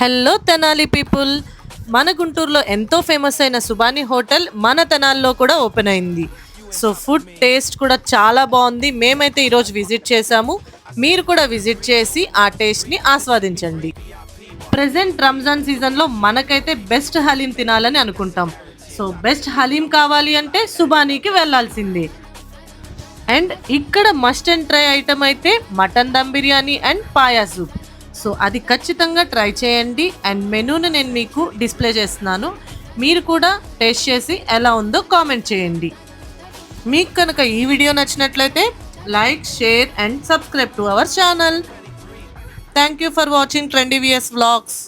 Hello Tenali people. మన గుంటూరులో ఎంతో ఫేమస్ అయిన సుబాని హోటల్ మన తెనాలిలో కూడా ఓపెన్ అయింది. సో ఫుడ్ టేస్ట్ కూడా చాలా బాగుంది. మేమైతే ఈరోజు విజిట్ చేసాము. మీరు కూడా విజిట్ చేసి ఆ టేస్ట్ని ఆస్వాదించండి. ప్రజెంట్ రంజాన్ సీజన్లో మనకైతే బెస్ట్ హలీం తినాలని అనుకుంటాం. సో బెస్ట్ హలీం కావాలి అంటే సుబానీకి వెళ్ళాల్సిందే. అండ్ ఇక్కడ మస్ట్ అండ్ ట్రై ఐటమ్ అయితే mutton dum biryani and paya soup. So అది ఖచ్చితంగా ట్రై చేయండి. అండ్ మెనూని నేను మీకు డిస్ప్లే చేస్తున్నాను. మీరు కూడా టేస్ట్ చేసి ఎలా ఉందో కామెంట్ చేయండి. మీకు కనుక ఈ వీడియో నచ్చినట్లయితే like, share and subscribe to our channel. Thank you for watching trendy VS vlogs.